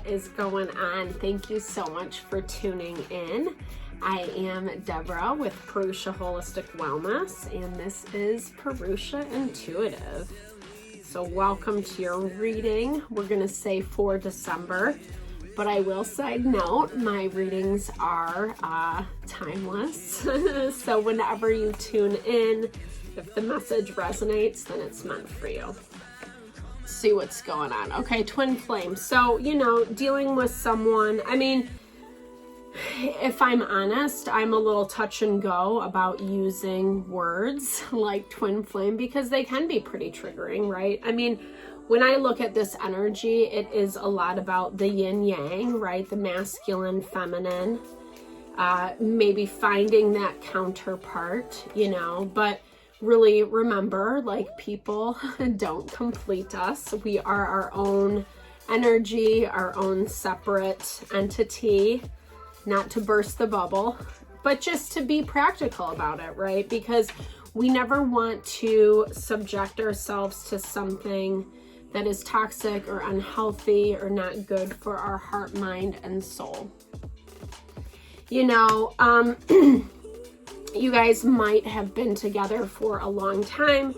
What is going on? Thank you so much for tuning in. I am Deborah with Purusha Holistic Wellness, and this is Purusha Intuitive. So welcome to your reading. We're going to say for December, but I will side note, my readings are timeless. So whenever you tune in, if the message resonates, then it's meant for you. See what's going on. Okay, twin flame. So, dealing with someone, if I'm honest, I'm a little touch and go about using words like twin flame because they can be pretty triggering, right? When I look at this energy, it is a lot about the yin yang, right? The masculine, feminine, maybe finding that counterpart, but really remember, people don't complete us. We are our own energy, our own separate entity, not to burst the bubble, but just to be practical about it, right? Because we never want to subject ourselves to something that is toxic or unhealthy or not good for our heart, mind, and soul. You guys might have been together for a long time.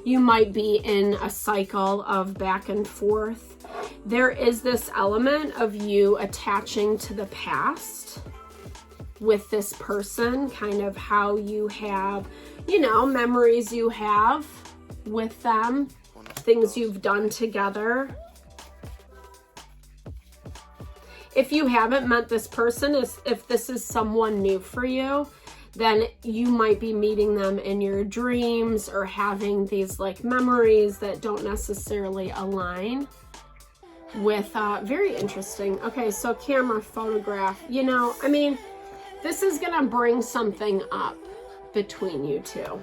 You might be in a cycle of back and forth. There is this element of you attaching to the past with this person, kind of how you have, memories you have with them, things you've done together. If you haven't met this person, if this is someone new for you, then you might be meeting them in your dreams or having these memories that don't necessarily align with, very interesting. Okay, so camera, photograph, this is gonna bring something up between you two,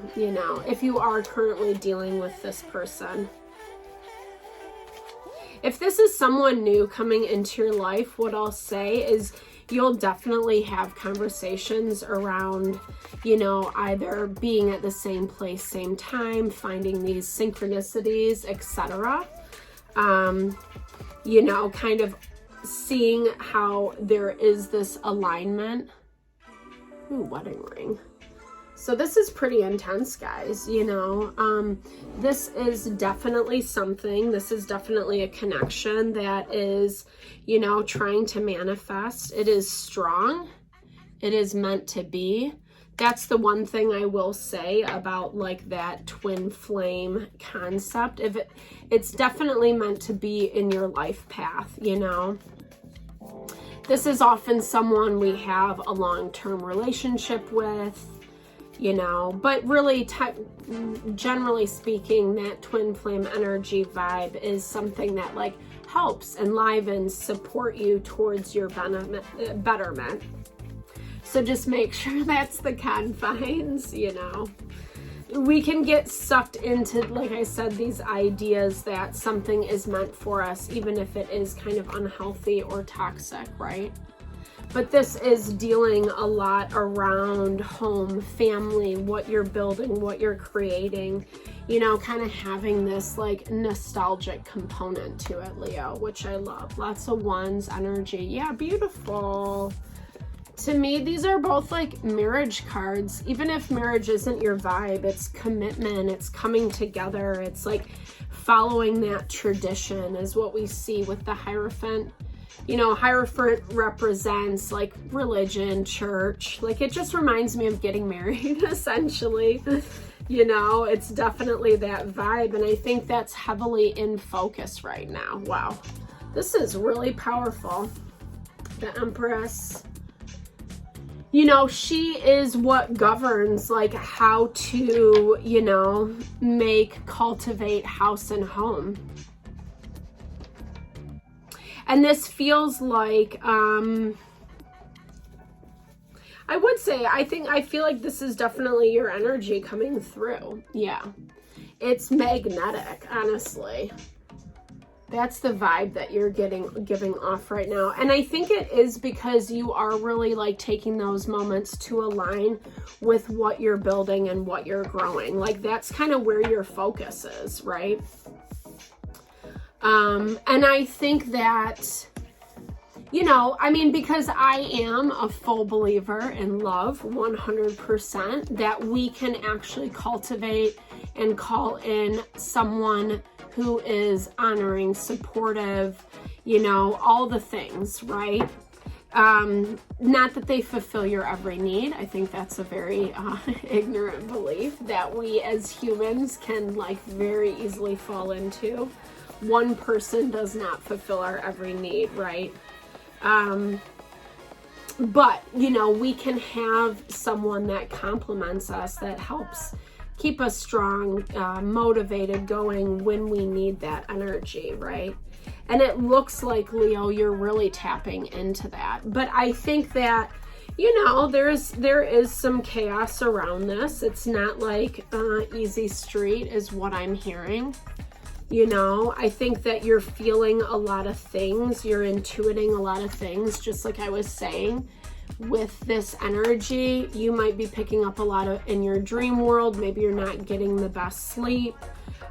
if you are currently dealing with this person. If this is someone new coming into your life, what I'll say is you'll definitely have conversations around, either being at the same place, same time, finding these synchronicities, etc. Kind of seeing how there is this alignment. Ooh, wedding ring. So this is pretty intense, guys, this is definitely something, this is definitely a connection that is, trying to manifest. It is strong. It is meant to be. That's the one thing I will say about that twin flame concept. It's definitely meant to be in your life path, This is often someone we have a long-term relationship with, but really, generally speaking, that twin flame energy vibe is something that helps, enlivens, support you towards your betterment. So just make sure that's the confines, We can get sucked into, like I said, these ideas that something is meant for us, even if it is kind of unhealthy or toxic, right? But this is dealing a lot around home, family, what you're building, what you're creating, kind of having this nostalgic component to it, Leo, which I love. Lots of ones, energy. Yeah, beautiful. To me, these are both marriage cards. Even if marriage isn't your vibe, it's commitment, it's coming together, it's following that tradition is what we see with the Hierophant. Hierophant represents religion, church. It just reminds me of getting married, essentially. It's definitely that vibe. And I think that's heavily in focus right now. Wow. This is really powerful. The Empress. She is what governs how to, cultivate house and home. And this feels like, I would say, I feel like this is definitely your energy coming through. Yeah. It's magnetic, honestly. That's the vibe that you're giving off right now. And I think it is because you are really taking those moments to align with what you're building and what you're growing. That's kind of where your focus is, right? And I think that you know, I mean, because I am a full believer in love, 100%, that we can actually cultivate and call in someone who is honoring, supportive, you know, all the things, right? Not that they fulfill your every need. I think that's a very ignorant belief that we as humans can like very easily fall into. One person does not fulfill our every need, right? But, you know, we can have someone that complements us, that helps keep us strong, motivated, going when we need that energy, right? And it looks like, Leo, you're really tapping into that. But I think that, you know, there is some chaos around this. It's not like easy street is what I'm hearing. You know, I think that you're feeling a lot of things. You're intuiting a lot of things, just like I was saying. With this energy, you might be picking up a lot of in your dream world. Maybe you're not getting the best sleep.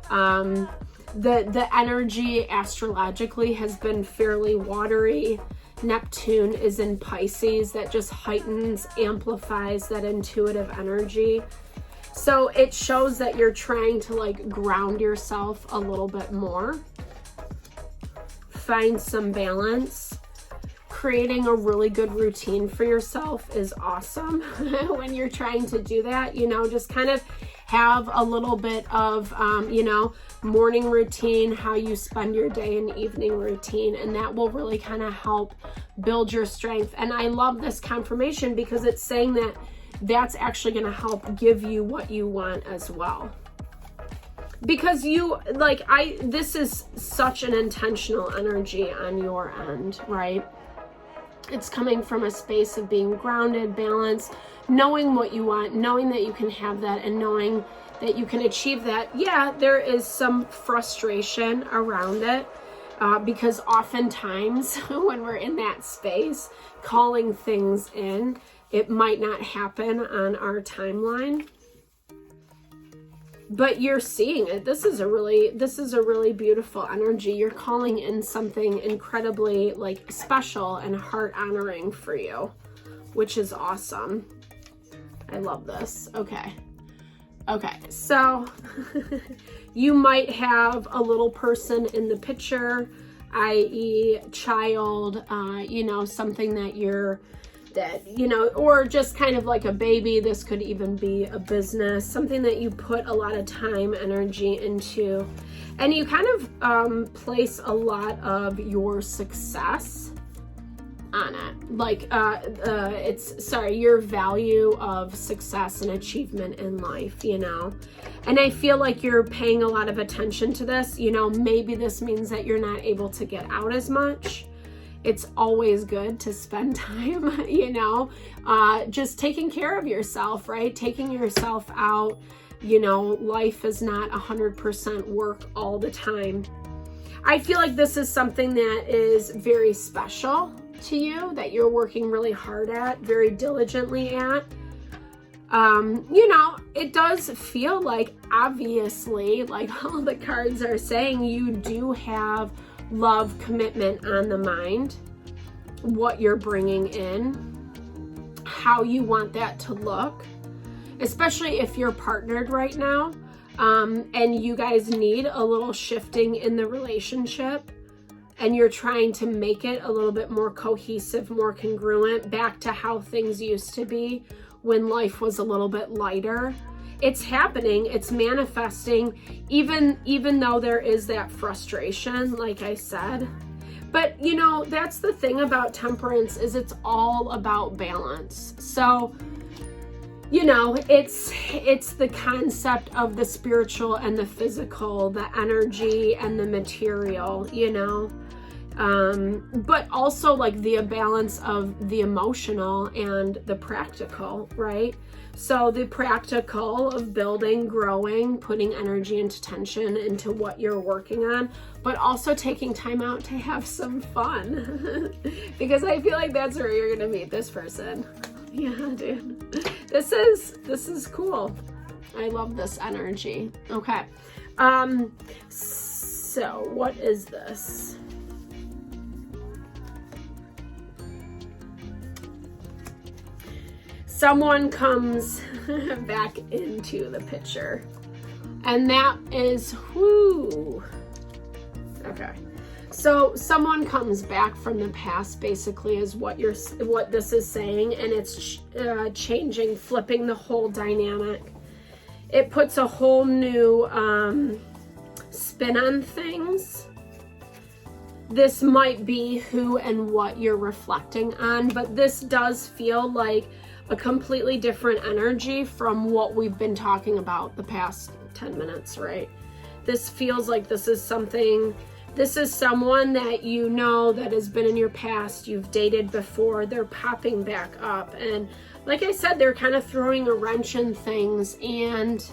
The energy astrologically has been fairly watery. Neptune is in Pisces. That just heightens, amplifies that intuitive energy. So it shows that you're trying to like ground yourself a little bit more. Find some balance. Creating a really good routine for yourself is awesome when you're trying to do that. You know, just kind of have a little bit of, you know, morning routine, how you spend your day and evening routine, and that will really kind of help build your strength. And I love this confirmation because it's saying that that's actually going to help give you what you want as well. Because you, like, this is such an intentional energy on your end, right? It's coming from a space of being grounded, balanced, knowing what you want, knowing that you can have that, and knowing that you can achieve that. Yeah, there is some frustration around it because oftentimes when we're in that space, calling things in, it might not happen on our timeline. But you're seeing it. This is a really beautiful energy. You're calling in something incredibly like special and heart honoring for you, which is awesome. I love this. Okay, so you might have a little person in the picture, i.e. child, you know, something that you know, or just kind of like a baby. This could even be a business, something that you put a lot of time, energy into, and you kind of place a lot of your success on it. Like, your value of success and achievement in life, you know. And I feel like you're paying a lot of attention to this. You know, maybe this means that you're not able to get out as much. It's always good to spend time, you know, just taking care of yourself, right? Taking yourself out, you know, life is not 100% work all the time. I feel like this is something that is very special to you, that you're working really hard at, very diligently at. You know, it does feel like, obviously, like all the cards are saying, you do have love, commitment on the mind, what you're bringing in, how you want that to look, especially if you're partnered right now, and you guys need a little shifting in the relationship, and you're trying to make it a little bit more cohesive, more congruent, back to how things used to be when life was a little bit lighter. It's happening, it's manifesting, even though there is that frustration, like I said. But, you know, that's the thing about temperance, is it's all about balance. So, you know, it's the concept of the spiritual and the physical, the energy and the material, you know. But also like the balance of the emotional and the practical, right? So the practical of building, growing, putting energy into tension into what you're working on, but also taking time out to have some fun because I feel like that's where you're gonna meet this person. Yeah, dude, this is cool. I love this energy. Okay, so what is this? someone comes back into the picture, and that is, whoo, okay. So someone comes back from the past, basically, is what this is saying, and it's changing, flipping the whole dynamic. It puts a whole new spin on things. This might be who and what you're reflecting on, but this does feel like a completely different energy from what we've been talking about the past 10 minutes, right? This feels like this is something, this is someone that you know that has been in your past, you've dated before, they're popping back up. And like I said, they're kind of throwing a wrench in things, and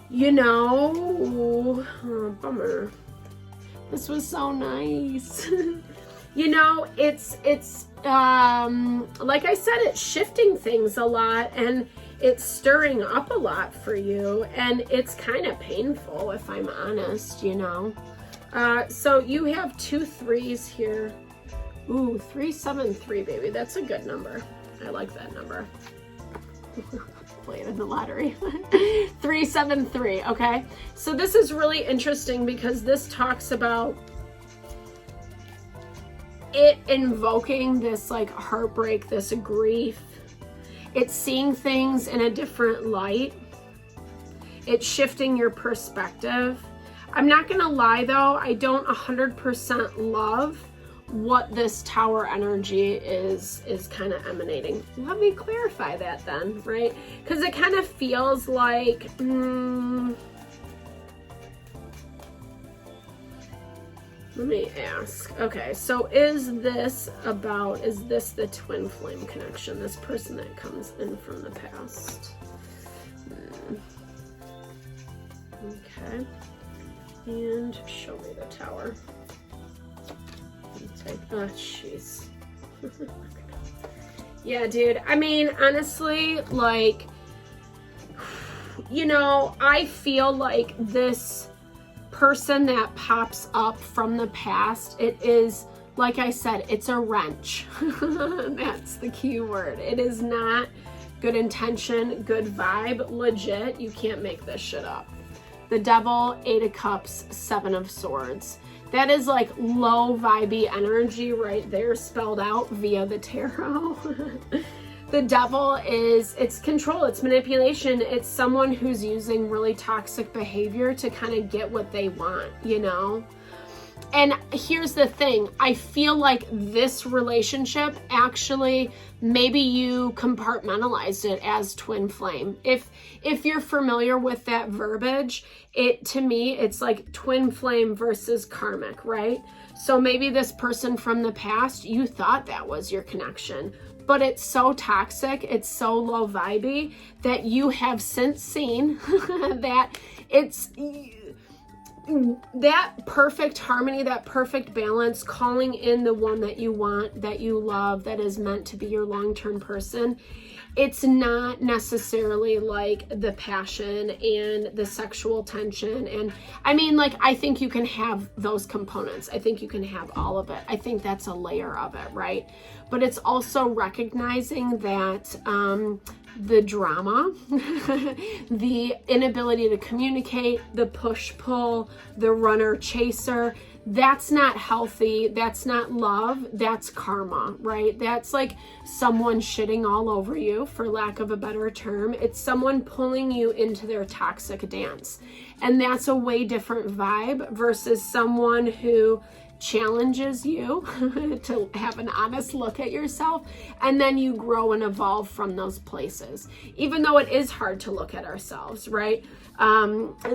you know, oh, bummer. This was so nice. You know, it's like I said, it's shifting things a lot, and it's stirring up a lot for you, and it's kind of painful, if I'm honest, you know. So you have 2 3s here. Ooh, 373, baby. That's a good number. I like that number. Play it in the lottery. 373, okay? So this is really interesting because this talks about it invoking this like heartbreak, this grief. It's seeing things in a different light. It's shifting your perspective. I'm not gonna lie though, I don't 100% love what this tower energy is kind of emanating. Let me clarify that then, right? Because it kind of feels like, let me ask. Okay, so is this the twin flame connection? This person that comes in from the past? Okay. And show me the tower. Oh, jeez. Yeah, dude. I mean, honestly, like, you know, I feel like this person that pops up from the past, it is, like I said, it's a wrench. That's the key word. It is not good intention, good vibe, legit. You can't make this shit up. The Devil, 8 of Cups, 7 of Swords. That is like low vibey energy right there, spelled out via the tarot. The Devil is, it's control, it's manipulation. It's someone who's using really toxic behavior to kind of get what they want, you know? And here's the thing, I feel like this relationship actually, maybe you compartmentalized it as twin flame. If you're familiar with that verbiage, to me, it's like twin flame versus karmic, right? So maybe this person from the past, you thought that was your connection, but it's so toxic, it's so low vibey that you have since seen that it's that perfect harmony, that perfect balance, calling in the one that you want, that you love, that is meant to be your long-term person. It's not necessarily like the passion and the sexual tension. And I mean, like, I think you can have those components. I think you can have all of it. I think that's a layer of it, right? But it's also recognizing that the drama, the inability to communicate, the push-pull, the runner-chaser, that's not healthy, that's not love, that's karma, right? That's like someone shitting all over you, for lack of a better term. It's someone pulling you into their toxic dance. And that's a way different vibe versus someone who challenges you to have an honest look at yourself, and then you grow and evolve from those places, even though it is hard to look at ourselves, right?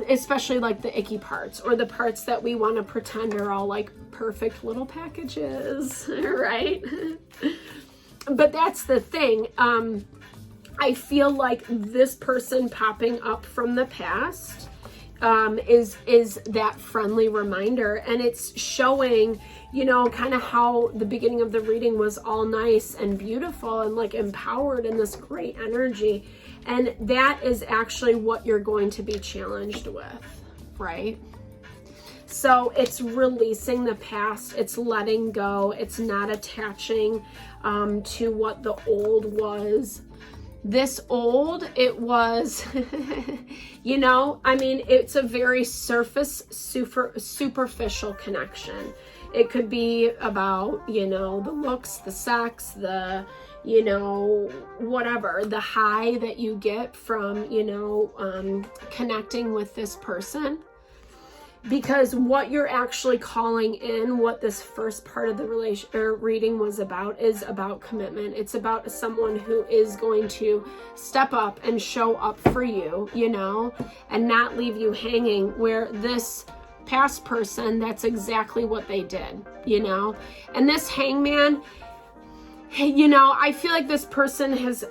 Especially like the icky parts, or the parts that we want to pretend are all like perfect little packages, right? But that's the thing. I feel like this person popping up from the past is that friendly reminder, and it's showing, you know, kind of how the beginning of the reading was all nice and beautiful and like empowered in this great energy, and that is actually what you're going to be challenged with, right? So it's releasing the past, it's letting go, it's not attaching to what the old was. This old, it was, you know, I mean, it's a very superficial connection. It could be about, you know, the looks, the sex, the, you know, whatever, the high that you get from, you know, connecting with this person. Because what you're actually calling in, what this first part of the reading was about, is about commitment. It's about someone who is going to step up and show up for you, you know, and not leave you hanging, where this past person, that's exactly what they did, you know. And this Hangman, you know, I feel like this person has,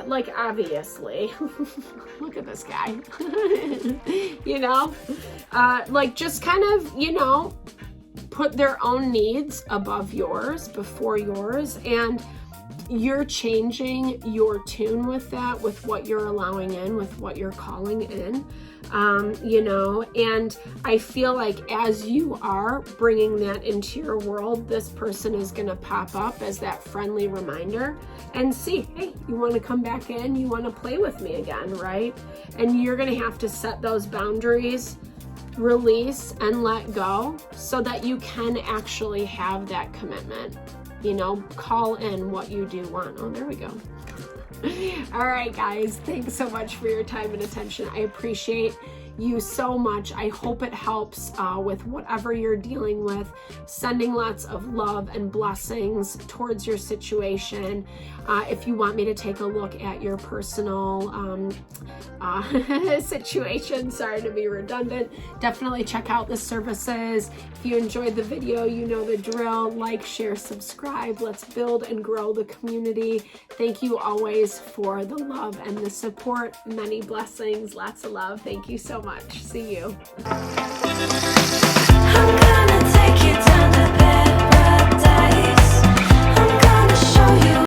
like, obviously, look at this guy, you know, like, just kind of, you know, put their own needs above yours, before yours, and you're changing your tune with that, with what you're allowing in, with what you're calling in. You know, and I feel like as you are bringing that into your world, this person is going to pop up as that friendly reminder and see, hey, you want to come back in? You want to play with me again, right? And you're going to have to set those boundaries, release and let go, so that you can actually have that commitment. You know, call in what you do want. Oh, there we go. All right, guys, thanks so much for your time and attention. I appreciate you so much. I hope it helps with whatever you're dealing with. Sending lots of love and blessings towards your situation. If you want me to take a look at your personal situation, sorry to be redundant, definitely check out the services. If you enjoyed the video, you know the drill. Like, share, subscribe. Let's build and grow the community. Thank you always for the love and the support. Many blessings, lots of love. Thank you so much. See you.